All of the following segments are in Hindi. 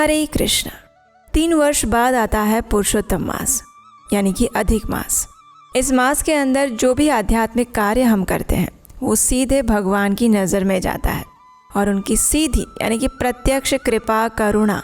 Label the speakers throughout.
Speaker 1: हरे कृष्णा। 3 वर्ष बाद आता है पुरुषोत्तम मास यानी कि अधिक मास। इस मास के अंदर जो भी आध्यात्मिक कार्य हम करते हैं वो सीधे भगवान की नज़र में जाता है और उनकी सीधी यानी कि प्रत्यक्ष कृपा, करुणा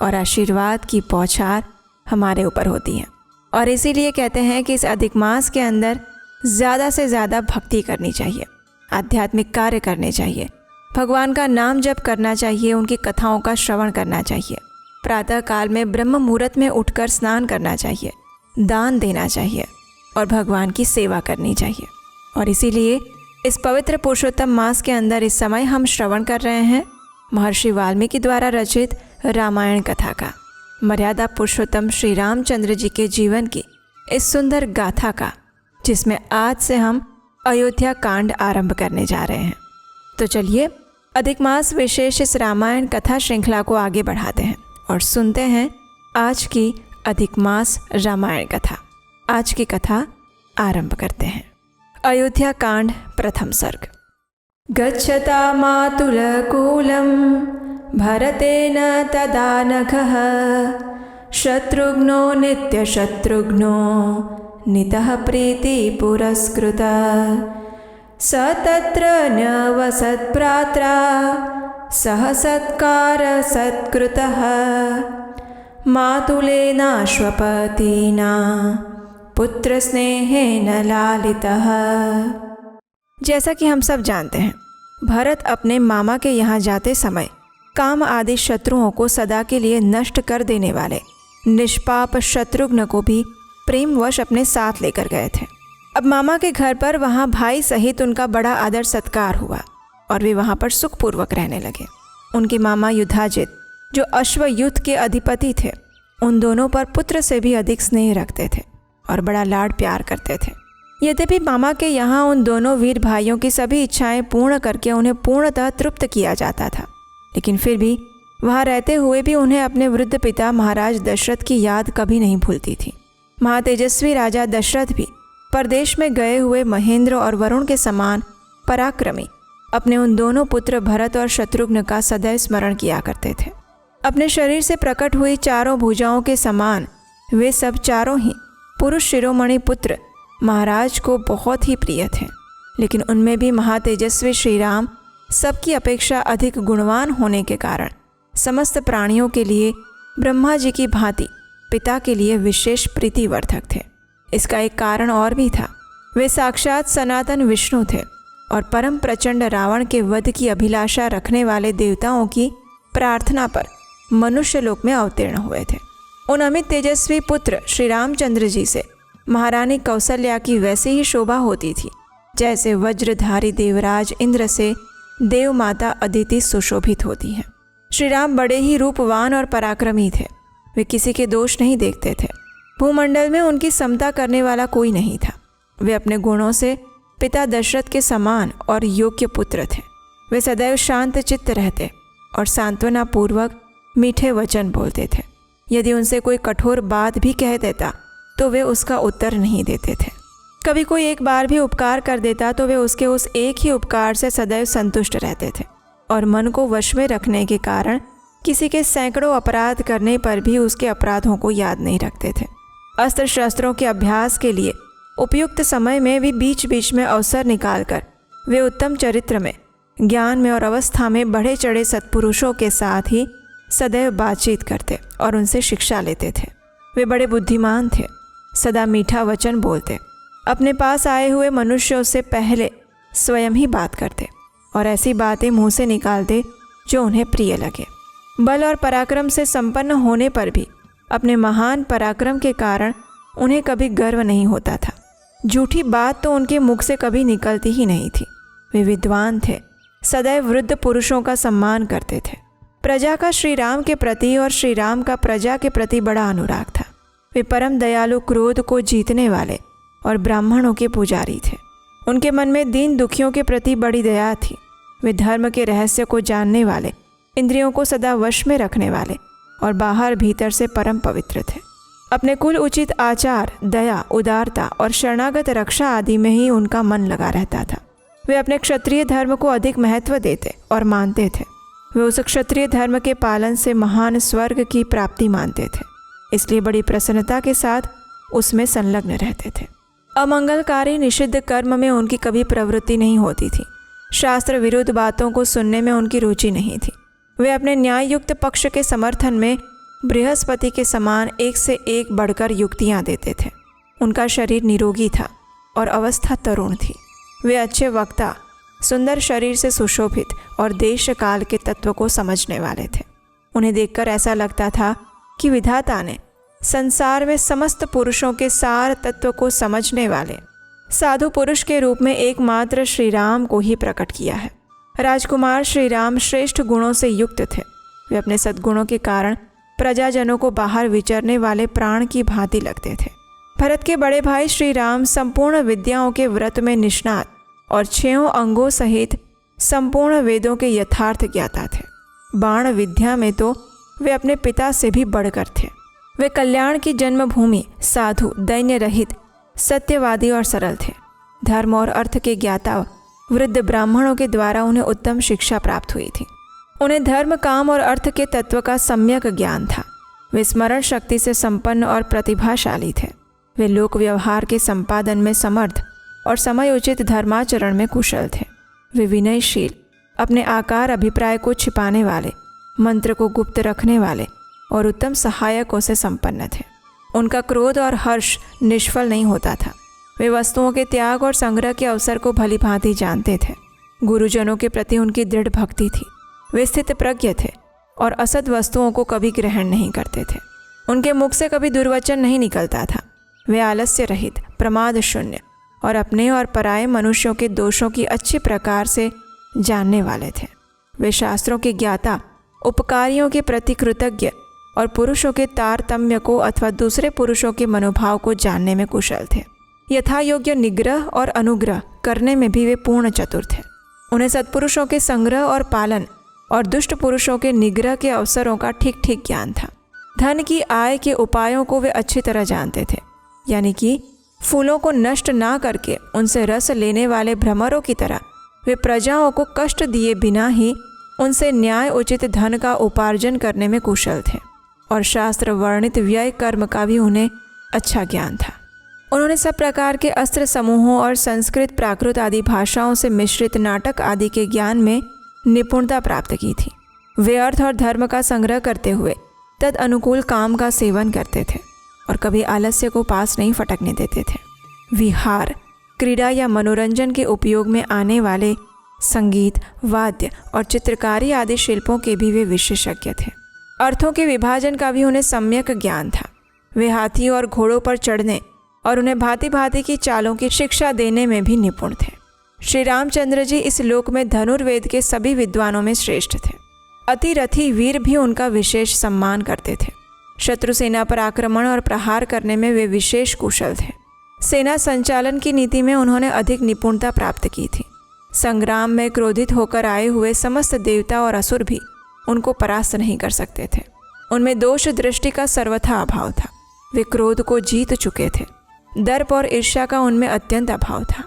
Speaker 1: और आशीर्वाद की बौछार हमारे ऊपर होती है। और इसीलिए कहते हैं कि इस अधिक मास के अंदर ज़्यादा से ज़्यादा भक्ति करनी चाहिए, आध्यात्मिक कार्य करने चाहिए, भगवान का नाम जप करना चाहिए, उनकी कथाओं का श्रवण करना चाहिए, प्रातः काल में ब्रह्म मुहूर्त में उठकर स्नान करना चाहिए, दान देना चाहिए और भगवान की सेवा करनी चाहिए। और इसीलिए इस पवित्र पुरुषोत्तम मास के अंदर इस समय हम श्रवण कर रहे हैं महर्षि वाल्मीकि द्वारा रचित रामायण कथा का, मर्यादा पुरुषोत्तम श्री रामचंद्र जी के जीवन की इस सुंदर गाथा का, जिसमें आज से हम अयोध्या कांड आरंभ करने जा रहे हैं। तो चलिए अधिक मास विशेष इस रामायण कथा श्रृंखला को आगे बढ़ाते हैं और सुनते हैं आज की अधिक मास रामायण कथा। आज की कथा आरंभ करते हैं। अयोध्या कांड प्रथम सर्ग। गच्छता मातुलकूलं भरतेन तदा नघः शत्रुघ्नो नित्यशत्रुघ्नो नितः प्रीति पुरस्कृतः स तत्र न्यवसत्प्रात्रा सह सत्कार सत्कृतः मातुलेनाश्वपतिना पुत्रस्नेहेन लालितः। जैसा कि हम सब जानते हैं, भरत अपने मामा के यहाँ जाते समय काम आदि शत्रुओं को सदा के लिए नष्ट कर देने वाले निष्पाप शत्रुघ्न को भी प्रेमवश अपने साथ लेकर गए थे। अब मामा के घर पर वहाँ भाई सहित उनका बड़ा आदर सत्कार हुआ और वे वहाँ पर सुखपूर्वक रहने लगे। उनके मामा युधाजित, जो अश्वयुद्ध के अधिपति थे, उन दोनों पर पुत्र से भी अधिक स्नेह रखते थे और बड़ा लाड प्यार करते थे। यद्यपि मामा के यहाँ उन दोनों वीर भाइयों की सभी इच्छाएं पूर्ण करके उन्हें पूर्णतः तृप्त किया जाता था, लेकिन फिर भी वहाँ रहते हुए भी उन्हें अपने वृद्ध पिता महाराज दशरथ की याद कभी नहीं भूलती थी। महातेजस्वी राजा दशरथ भी परदेश में गए हुए महेंद्र और वरुण के समान पराक्रमी अपने उन दोनों पुत्र भरत और शत्रुघ्न का सदैव स्मरण किया करते थे। अपने शरीर से प्रकट हुई चारों भुजाओं के समान वे सब चारों ही पुरुष शिरोमणि पुत्र महाराज को बहुत ही प्रिय थे, लेकिन उनमें भी महातेजस्वी श्री राम सबकी अपेक्षा अधिक गुणवान होने के कारण समस्त प्राणियों के लिए ब्रह्मा जी की भांति पिता के लिए विशेष प्रीतिवर्धक थे। इसका एक कारण और भी था। वे साक्षात सनातन विष्णु थे और परम प्रचंड रावण के वध की अभिलाषा रखने वाले देवताओं की प्रार्थना पर मनुष्य लोक में अवतीर्ण हुए थे। उन अमित तेजस्वी पुत्र श्री रामचंद्र जी से महारानी कौसल्या की वैसे ही शोभा होती थी जैसे वज्रधारी देवराज इंद्र से देव माता अदिति सुशोभित होती हैं। श्री राम बड़े ही रूपवान और पराक्रमी थे। वे किसी के दोष नहीं देखते थे। भूमंडल में उनकी समता करने वाला कोई नहीं था। वे अपने गुणों से पिता दशरथ के समान और योग्य पुत्र थे। वे सदैव शांत चित्त रहते और सांत्वना पूर्वक मीठे वचन बोलते थे। यदि उनसे कोई कठोर बात भी कह देता तो वे उसका उत्तर नहीं देते थे। कभी कोई एक बार भी उपकार कर देता तो वे उसके उस एक ही उपकार से सदैव संतुष्ट रहते थे और मन को वश में रखने के कारण किसी के सैकड़ों अपराध करने पर भी उसके अपराधों को याद नहीं रखते थे। अस्त्र शस्त्रों के अभ्यास के लिए उपयुक्त समय में भी बीच बीच में अवसर निकालकर वे उत्तम चरित्र में, ज्ञान में और अवस्था में बढ़े चढ़े सत्पुरुषों के साथ ही सदैव बातचीत करते और उनसे शिक्षा लेते थे। वे बड़े बुद्धिमान थे, सदा मीठा वचन बोलते, अपने पास आए हुए मनुष्यों से पहले स्वयं ही बात करते और ऐसी बातें मुँह से निकालते जो उन्हें प्रिय लगे। बल और पराक्रम से संपन्न होने पर भी अपने महान पराक्रम के कारण उन्हें कभी गर्व नहीं होता था। झूठी बात तो उनके मुख से कभी निकलती ही नहीं थी। वे विद्वान थे, सदैव वृद्ध पुरुषों का सम्मान करते थे। प्रजा का श्री राम के प्रति और श्री राम का प्रजा के प्रति बड़ा अनुराग था। वे परम दयालु, क्रोध को जीतने वाले और ब्राह्मणों के पुजारी थे। उनके मन में दीन दुखियों के प्रति बड़ी दया थी। वे धर्म के रहस्य को जानने वाले, इंद्रियों को सदा वश में रखने वाले और बाहर भीतर से परम पवित्र थे। अपने कुल उचित आचार, दया, उदारता और शरणागत रक्षा आदि में ही उनका मन लगा रहता था। वे अपने क्षत्रिय धर्म को अधिक महत्व देते और मानते थे। वे उस क्षत्रिय धर्म के पालन से महान स्वर्ग की प्राप्ति मानते थे, इसलिए बड़ी प्रसन्नता के साथ उसमें संलग्न रहते थे। अमंगलकारी निषिद्ध कर्म में उनकी कभी प्रवृत्ति नहीं होती थी। शास्त्र विरुद्ध बातों को सुनने में उनकी रुचि नहीं थी। वे अपने न्याययुक्त पक्ष के समर्थन में बृहस्पति के समान एक से एक बढ़कर युक्तियाँ देते थे। उनका शरीर निरोगी था और अवस्था तरुण थी। वे अच्छे वक्ता, सुंदर शरीर से सुशोभित और देश काल के तत्व को समझने वाले थे। उन्हें देखकर ऐसा लगता था कि विधाता ने संसार में समस्त पुरुषों के सार तत्व को समझने वाले साधु पुरुष के रूप में एकमात्र श्री राम को ही प्रकट किया है। राजकुमार श्री राम श्रेष्ठ गुणों से युक्त थे। वे अपने सद्गुणों के कारण प्रजाजनों को बाहर विचरने वाले प्राण की भांति लगते थे। भरत के बड़े भाई श्री राम संपूर्ण विद्याओं के व्रत में निष्णात और 6 अंगों सहित संपूर्ण वेदों के यथार्थ ज्ञाता थे। बाण विद्या में तो वे अपने पिता से भी बढ़कर थे। वे कल्याण की जन्मभूमि, साधु, दैन्य रहित, सत्यवादी और सरल थे। धर्म और अर्थ के ज्ञाता वृद्ध ब्राह्मणों के द्वारा उन्हें उत्तम शिक्षा प्राप्त हुई थी। उन्हें धर्म, काम और अर्थ के तत्व का सम्यक ज्ञान था। वे स्मरण शक्ति से संपन्न और प्रतिभाशाली थे। वे लोक व्यवहार के संपादन में समर्थ और समयोचित धर्माचरण में कुशल थे। वे विनयशील, अपने आकार अभिप्राय को छिपाने वाले, मंत्र को गुप्त रखने वाले और उत्तम सहायकों से संपन्न थे। उनका क्रोध और हर्ष निष्फल नहीं होता था। वे वस्तुओं के त्याग और संग्रह के अवसर को भली भांति जानते थे। गुरुजनों के प्रति उनकी दृढ़ भक्ति थी। वे स्थित प्रज्ञ थे और असद वस्तुओं को कभी ग्रहण नहीं करते थे। उनके मुख से कभी दुर्वचन नहीं निकलता था। वे आलस्य रहित, प्रमाद शून्य और अपने और पराये मनुष्यों के दोषों की अच्छी प्रकार से जानने वाले थे। वे शास्त्रों के ज्ञाता, उपकारियों के प्रति कृतज्ञ और पुरुषों के तारतम्य को अथवा दूसरे पुरुषों के मनोभाव को जानने में कुशल थे। यथा योग्य निग्रह और अनुग्रह करने में भी वे पूर्ण चतुर थे। उन्हें सत्पुरुषों के संग्रह और पालन और दुष्ट पुरुषों के निग्रह के अवसरों का ठीक ठीक ज्ञान था। धन की आय के उपायों को वे अच्छी तरह जानते थे, यानी कि फूलों को नष्ट ना करके उनसे रस लेने वाले भ्रमरों की तरह वे प्रजाओं को कष्ट दिए बिना ही उनसे न्याय उचित धन का उपार्जन करने में कुशल थे और शास्त्र वर्णित व्यय कर्म का भी उन्हें अच्छा ज्ञान था। उन्होंने सब प्रकार के अस्त्र समूहों और संस्कृत, प्राकृत आदि भाषाओं से मिश्रित नाटक आदि के ज्ञान में निपुणता प्राप्त की थी। वे अर्थ और धर्म का संग्रह करते हुए तद अनुकूल काम का सेवन करते थे और कभी आलस्य को पास नहीं फटकने देते थे। विहार, क्रीड़ा या मनोरंजन के उपयोग में आने वाले संगीत, वाद्य और चित्रकारी आदि शिल्पों के भी वे विशेषज्ञ थे। अर्थों के विभाजन का भी उन्हें सम्यक ज्ञान था। वे हाथियों और घोड़ों पर चढ़ने और उन्हें भांति भांति की चालों की शिक्षा देने में भी निपुण थे। श्री रामचंद्र जी इस लोक में धनुर्वेद के सभी विद्वानों में श्रेष्ठ थे। अतिरथी वीर भी उनका विशेष सम्मान करते थे। शत्रु सेना पर आक्रमण और प्रहार करने में वे विशेष कुशल थे। सेना संचालन की नीति में उन्होंने अधिक निपुणता प्राप्त की थी। संग्राम में क्रोधित होकर आए हुए समस्त देवता और असुर भी उनको परास्त नहीं कर सकते थे। उनमें दोष दृष्टि का सर्वथा अभाव था। वे क्रोध को जीत चुके थे। दर्प और ईर्ष्या का उनमें अत्यंत अभाव था।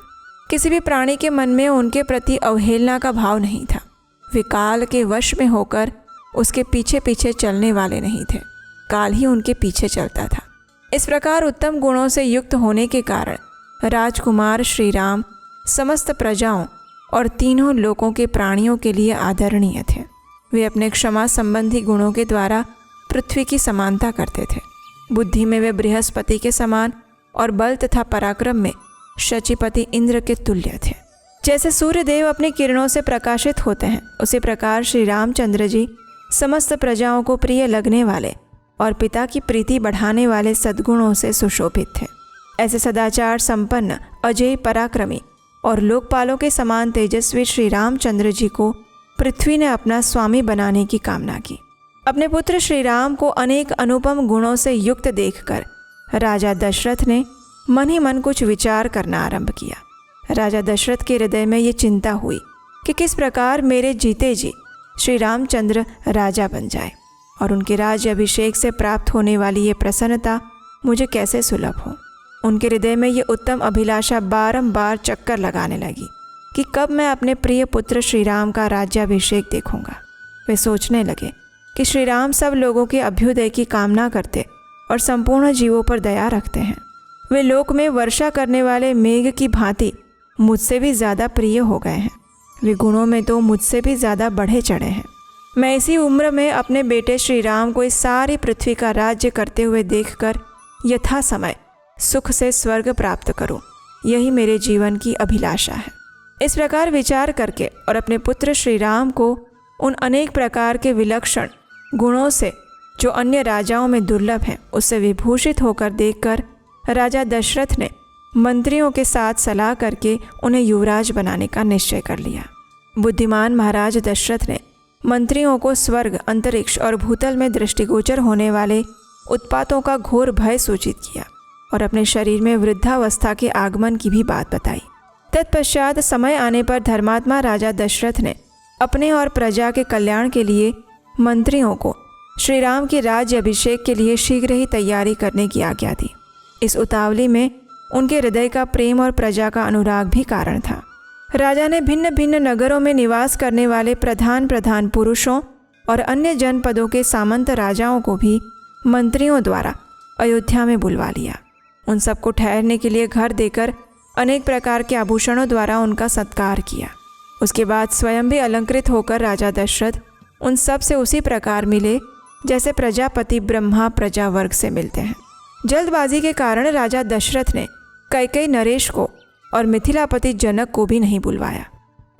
Speaker 1: किसी भी प्राणी के मन में उनके प्रति अवहेलना का भाव नहीं था। वे काल के वश में होकर उसके पीछे पीछे चलने वाले नहीं थे, काल ही उनके पीछे चलता था। इस प्रकार उत्तम गुणों से युक्त होने के कारण राजकुमार श्री राम समस्त प्रजाओं और तीनों लोकों के प्राणियों के लिए आदरणीय थे। वे अपने क्षमा संबंधी गुणों के द्वारा पृथ्वी की समानता करते थे। बुद्धि में वे बृहस्पति के समान और बल तथा पराक्रम में शचीपति इंद्र के तुल्य थे। जैसे सूर्यदेव अपनी किरणों से प्रकाशित होते हैं, उसी प्रकार श्री रामचंद्र जी समस्त प्रजाओं को प्रिय लगने वाले और पिता की प्रीति बढ़ाने वाले सद्गुणों से सुशोभित थे। ऐसे सदाचार संपन्न, अजय, पराक्रमी और लोकपालों के समान तेजस्वी श्री रामचंद्र जी को पृथ्वी ने अपना स्वामी बनाने की कामना की। अपने पुत्र श्री राम को अनेक अनुपम गुणों से युक्त देखकर राजा दशरथ ने मन ही मन कुछ विचार करना आरंभ किया। राजा दशरथ के हृदय में ये चिंता हुई कि किस प्रकार मेरे जीते जी श्री रामचंद्र राजा बन जाए और उनके राज्य अभिषेक से प्राप्त होने वाली ये प्रसन्नता मुझे कैसे सुलभ हो। उनके हृदय में ये उत्तम अभिलाषा बारंबार चक्कर लगाने लगी कि कब मैं अपने प्रिय पुत्र श्री राम का राज्याभिषेक देखूंगा। वे सोचने लगे कि श्री राम सब लोगों के अभ्युदय की कामना करते और संपूर्ण जीवों पर दया रखते हैं। वे लोक में वर्षा करने वाले मेघ की भांति मुझसे भी ज़्यादा प्रिय हो गए हैं। वे गुणों में तो मुझसे भी ज़्यादा बढ़े चढ़े हैं। मैं इसी उम्र में अपने बेटे श्री राम को इस सारी पृथ्वी का राज्य करते हुए देखकर यथा समय सुख से स्वर्ग प्राप्त करूं, यही मेरे जीवन की अभिलाषा है। इस प्रकार विचार करके और अपने पुत्र श्री राम को उन अनेक प्रकार के विलक्षण गुणों से जो अन्य राजाओं में दुर्लभ हैं उससे विभूषित होकर देखकर राजा दशरथ ने मंत्रियों के साथ सलाह करके उन्हें युवराज बनाने का निश्चय कर लिया। बुद्धिमान महाराज दशरथ ने मंत्रियों को स्वर्ग, अंतरिक्ष और भूतल में दृष्टिगोचर होने वाले उत्पातों का घोर भय सूचित किया और अपने शरीर में वृद्धावस्था के आगमन की भी बात बताई। तत्पश्चात समय आने पर धर्मात्मा राजा दशरथ ने अपने और प्रजा के कल्याण के लिए मंत्रियों को श्री राम के राज्य अभिषेक के लिए शीघ्र ही तैयारी करने की आज्ञा दी। इस उतावली में उनके हृदय का प्रेम और प्रजा का अनुराग भी कारण था। राजा ने भिन्न भिन्न नगरों में निवास करने वाले प्रधान प्रधान पुरुषों और अन्य जनपदों के सामंत राजाओं को भी मंत्रियों द्वारा अयोध्या में बुलवा लिया। उन सबको ठहरने के लिए घर देकर अनेक प्रकार के आभूषणों द्वारा उनका सत्कार किया। उसके बाद स्वयं भी अलंकृत होकर राजा दशरथ उन सब से उसी प्रकार मिले जैसे प्रजापति ब्रह्मा प्रजा वर्ग से मिलते हैं। जल्दबाजी के कारण राजा दशरथ ने कैकेयी नरेश को और मिथिलापति जनक को भी नहीं बुलवाया।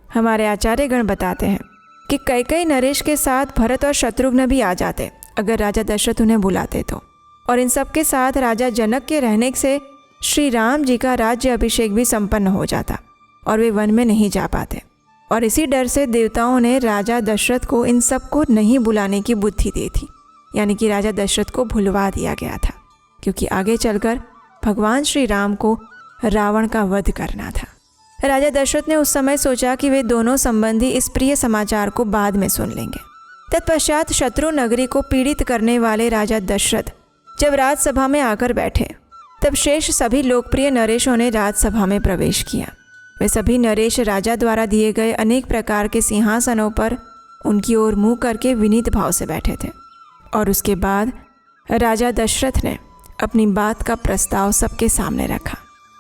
Speaker 1: हमारे आचार्यगण बताते हैं कि कैकेयी नरेश के साथ भरत और शत्रुघ्न भी आ जाते अगर राजा दशरथ उन्हें बुलाते तो, और इन सब के साथ राजा जनक के रहने से श्री राम जी का राज्य अभिषेक भी संपन्न हो जाता और वे वन में नहीं जा पाते। और इसी डर से देवताओं ने राजा दशरथ को इन सब को नहीं बुलाने की बुद्धि दी थी, यानी कि राजा दशरथ को भुलवा दिया गया था, क्योंकि आगे चलकर भगवान श्री राम को रावण का वध करना था। राजा दशरथ ने उस समय सोचा कि वे दोनों संबंधी इस प्रिय समाचार को बाद में सुन लेंगे। तत्पश्चात शत्रु नगरी को पीड़ित करने वाले राजा दशरथ जब राजसभा में आकर बैठे तब शेष सभी लोकप्रिय नरेशों ने राजसभा में प्रवेश किया। वे सभी नरेश राजा द्वारा दिए गए अनेक प्रकार के सिंहासनों पर उनकी ओर मुँह करके विनीत भाव से बैठे थे। और उसके बाद राजा दशरथ ने अपनी बात का प्रस्ताव सबके सामने रखा।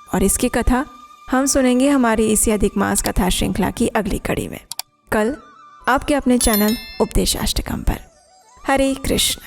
Speaker 1: और इसकी कथा हम सुनेंगे हमारी इसी अधिक मास कथा श्रृंखला की अगली कड़ी में, कल आपके अपने चैनल उपदेशाष्टकम पर। हरे कृष्ण।